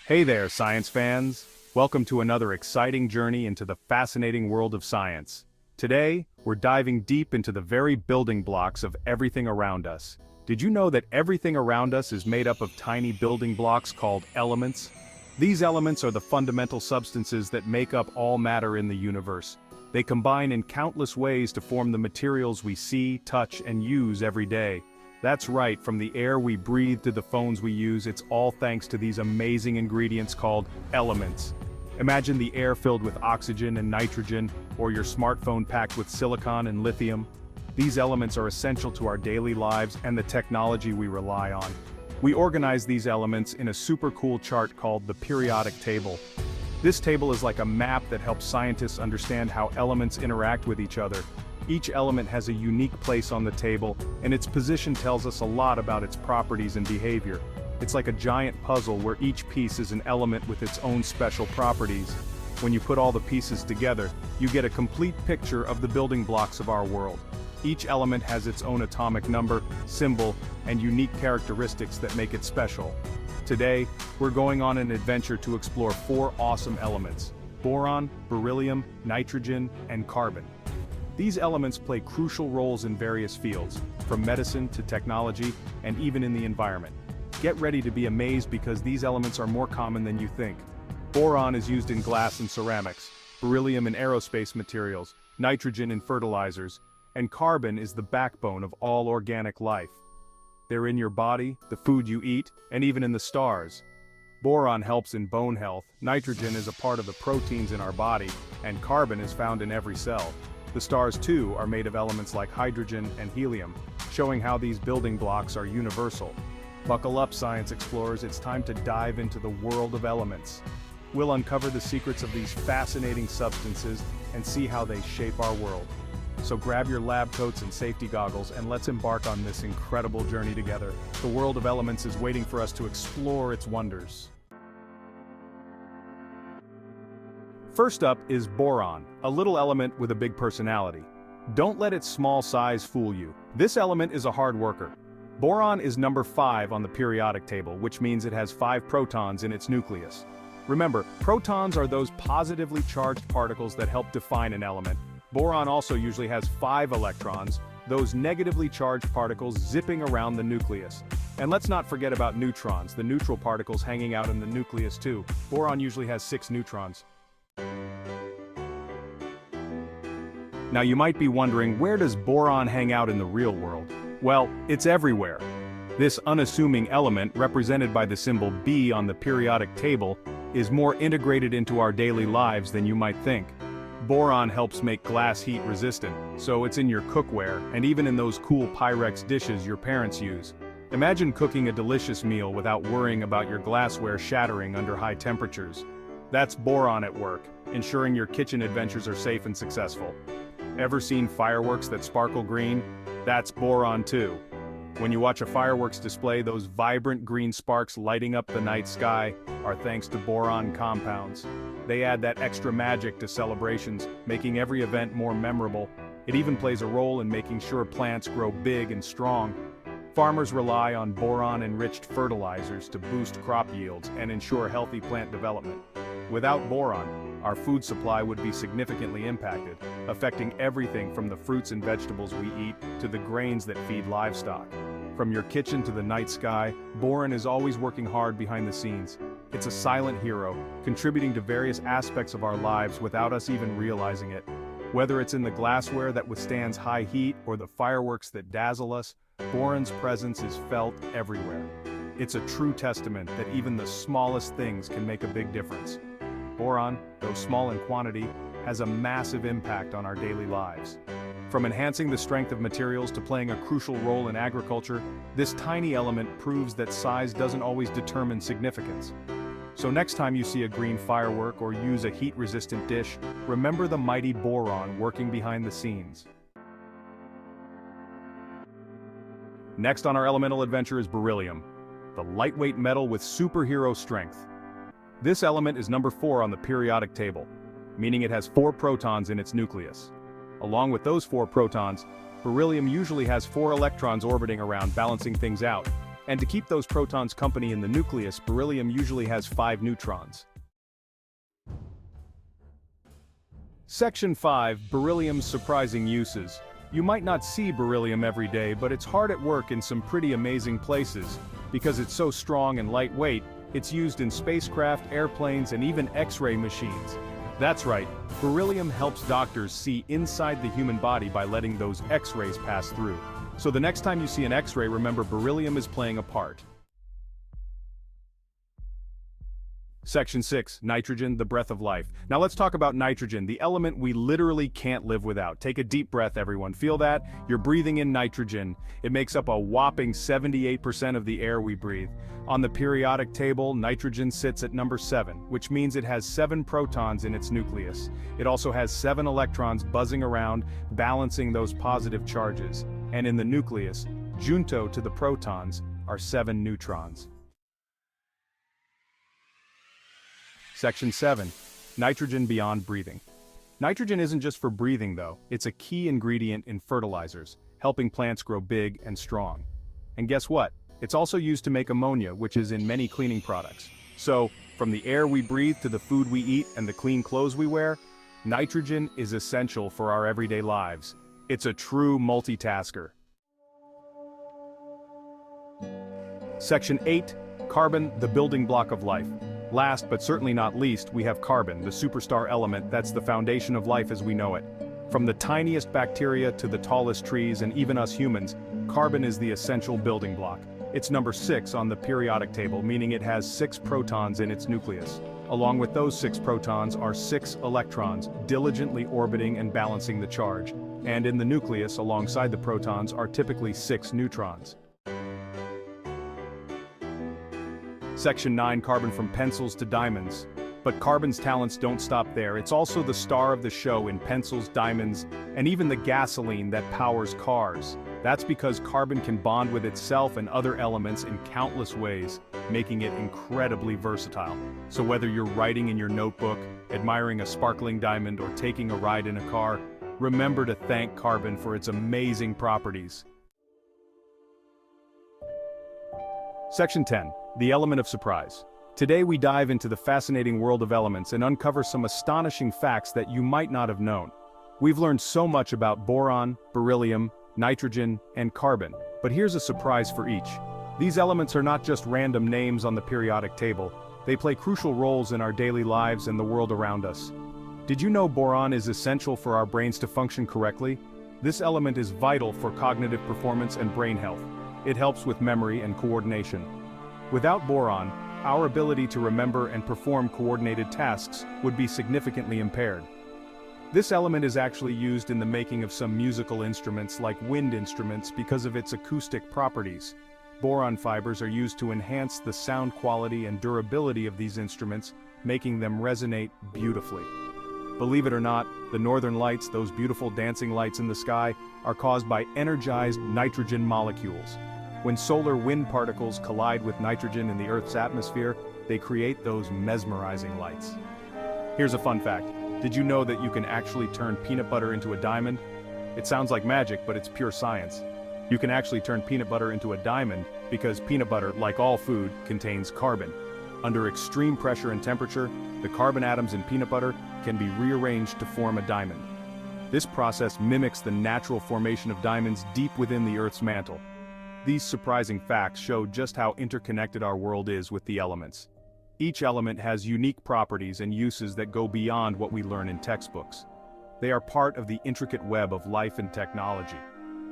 Hey there, science fans! Welcome to another exciting journey into the fascinating world of science. Today, we're diving deep into the very building blocks of everything around us. Did you know that everything around us is made up of tiny building blocks called elements? These elements are the fundamental substances that make up all matter in the universe. They combine in countless ways to form the materials we see, touch, and use every day. That's right, from the air we breathe to the phones we use, it's all thanks to these amazing ingredients called elements. Imagine the air filled with oxygen and nitrogen, or your smartphone packed with silicon and lithium. These elements are essential to our daily lives and the technology we rely on. We organize these elements in a super cool chart called the periodic table. This table is like a map that helps scientists understand how elements interact with each other. Each element has a unique place on the table, and its position tells us a lot about its properties and behavior. It's like a giant puzzle where each piece is an element with its own special properties. When you put all the pieces together, you get a complete picture of the building blocks of our world. Each element has its own atomic number, symbol, and unique characteristics that make it special. Today, we're going on an adventure to explore 4 awesome elements: boron, beryllium, nitrogen, and carbon. These elements play crucial roles in various fields, from medicine to technology, and even in the environment. Get ready to be amazed because these elements are more common than you think. Boron is used in glass and ceramics, beryllium in aerospace materials, nitrogen in fertilizers, and carbon is the backbone of all organic life. They're in your body, the food you eat, and even in the stars. Boron helps in bone health, nitrogen is a part of the proteins in our body, and carbon is found in every cell. The stars, too, are made of elements like hydrogen and helium, showing how these building blocks are universal. Buckle up, science explorers, it's time to dive into the world of elements. We'll uncover the secrets of these fascinating substances and see how they shape our world. So grab your lab coats and safety goggles and let's embark on this incredible journey together. The world of elements is waiting for us to explore its wonders. First up is boron, a little element with a big personality. Don't let its small size fool you. This element is a hard worker. Boron is number 5 on the periodic table, which means it has 5 protons in its nucleus. Remember, protons are those positively charged particles that help define an element. Boron also usually has 5 electrons, those negatively charged particles zipping around the nucleus. And let's not forget about neutrons, the neutral particles hanging out in the nucleus too. Boron usually has 6 neutrons. Now you might be wondering, where does boron hang out in the real world? Well, it's everywhere. This unassuming element, represented by the symbol B on the periodic table, is more integrated into our daily lives than you might think. Boron helps make glass heat resistant, so it's in your cookware and even in those cool Pyrex dishes your parents use. Imagine cooking a delicious meal without worrying about your glassware shattering under high temperatures. That's boron at work, ensuring your kitchen adventures are safe and successful. Ever seen fireworks that sparkle green? That's boron too. When you watch a fireworks display, those vibrant green sparks lighting up the night sky are thanks to boron compounds. They add that extra magic to celebrations, making every event more memorable. It even plays a role in making sure plants grow big and strong. Farmers rely on boron-enriched fertilizers to boost crop yields and ensure healthy plant development. Without boron, our food supply would be significantly impacted, affecting everything from the fruits and vegetables we eat to the grains that feed livestock. From your kitchen to the night sky, boron is always working hard behind the scenes. It's a silent hero, contributing to various aspects of our lives without us even realizing it. Whether it's in the glassware that withstands high heat or the fireworks that dazzle us, boron's presence is felt everywhere. It's a true testament that even the smallest things can make a big difference. Boron, though small in quantity, has a massive impact on our daily lives. From enhancing the strength of materials to playing a crucial role in agriculture, this tiny element proves that size doesn't always determine significance. So next time you see a green firework or use a heat-resistant dish, remember the mighty boron working behind the scenes. Next on our elemental adventure is beryllium, the lightweight metal with superhero strength. This element is number 4 on the periodic table, meaning it has 4 protons in its nucleus. Along with those 4 protons, beryllium usually has 4 electrons orbiting around, balancing things out. And to keep those protons company in the nucleus, beryllium usually has 5 neutrons. Section 5. Beryllium's surprising uses. You might not see beryllium every day, but it's hard at work in some pretty amazing places. Because it's so strong and lightweight, it's used in spacecraft, airplanes, and even X-ray machines. That's right, beryllium helps doctors see inside the human body by letting those X-rays pass through. So the next time you see an X-ray, remember beryllium is playing a part. Section 6. Nitrogen, the breath of life. Now let's talk about nitrogen, the element we literally can't live without. Take a deep breath, everyone. Feel that? You're breathing in nitrogen. It makes up a whopping 78% of the air we breathe. On the periodic table, nitrogen sits at number 7, which means it has 7 protons in its nucleus. It also has 7 electrons buzzing around, balancing those positive charges. And in the nucleus, junto to the protons, are 7 neutrons. Section 7. Nitrogen beyond breathing. Nitrogen isn't just for breathing though, it's a key ingredient in fertilizers, helping plants grow big and strong. And guess what? It's also used to make ammonia, which is in many cleaning products. So, from the air we breathe to the food we eat and the clean clothes we wear, nitrogen is essential for our everyday lives. It's a true multitasker. Section 8. Carbon, the building block of life. Last but certainly not least, we have carbon, the superstar element that's the foundation of life as we know it. From the tiniest bacteria to the tallest trees and even us humans, carbon is the essential building block. It's number 6 on the periodic table, meaning it has 6 protons in its nucleus. Along with those 6 protons are 6 electrons, diligently orbiting and balancing the charge. And in the nucleus, alongside the protons, are typically 6 neutrons. Section 9. Carbon, from pencils to diamonds. But carbon's talents don't stop there. It's also the star of the show in pencils, diamonds, and even the gasoline that powers cars. That's because carbon can bond with itself and other elements in countless ways, making it incredibly versatile. So whether you're writing in your notebook, admiring a sparkling diamond, or taking a ride in a car, remember to thank carbon for its amazing properties. Section 10. The element of surprise. Today we dive into the fascinating world of elements and uncover some astonishing facts that you might not have known. We've learned so much about boron, beryllium, nitrogen, and carbon, but here's a surprise for each. These elements are not just random names on the periodic table, they play crucial roles in our daily lives and the world around us. Did you know boron is essential for our brains to function correctly? This element is vital for cognitive performance and brain health. It helps with memory and coordination. Without boron, our ability to remember and perform coordinated tasks would be significantly impaired. This element is actually used in the making of some musical instruments like wind instruments because of its acoustic properties. Boron fibers are used to enhance the sound quality and durability of these instruments, making them resonate beautifully. Believe it or not, the northern lights, those beautiful dancing lights in the sky, are caused by energized nitrogen molecules. When solar wind particles collide with nitrogen in the Earth's atmosphere, they create those mesmerizing lights. Here's a fun fact. Did you know that you can actually turn peanut butter into a diamond? It sounds like magic, but it's pure science. You can actually turn peanut butter into a diamond because peanut butter, like all food, contains carbon. Under extreme pressure and temperature, the carbon atoms in peanut butter can be rearranged to form a diamond. This process mimics the natural formation of diamonds deep within the Earth's mantle. These surprising facts show just how interconnected our world is with the elements. Each element has unique properties and uses that go beyond what we learn in textbooks. They are part of the intricate web of life and technology.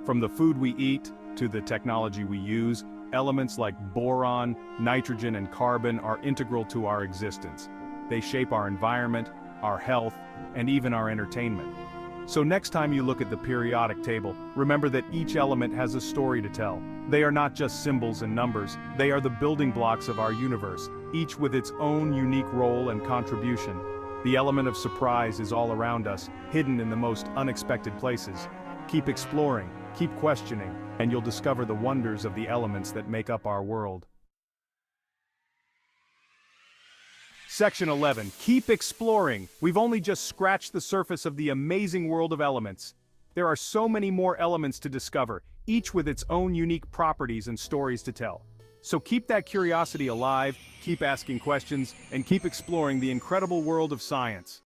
From the food we eat to the technology we use, elements like boron, nitrogen, and carbon are integral to our existence. They shape our environment, our health, and even our entertainment. So next time you look at the periodic table, remember that each element has a story to tell. They are not just symbols and numbers, they are the building blocks of our universe, each with its own unique role and contribution. The element of surprise is all around us, hidden in the most unexpected places. Keep exploring, keep questioning, and you'll discover the wonders of the elements that make up our world. Section 11. Keep exploring. We've only just scratched the surface of the amazing world of elements. There are so many more elements to discover, each with its own unique properties and stories to tell. So keep that curiosity alive, keep asking questions, and keep exploring the incredible world of science.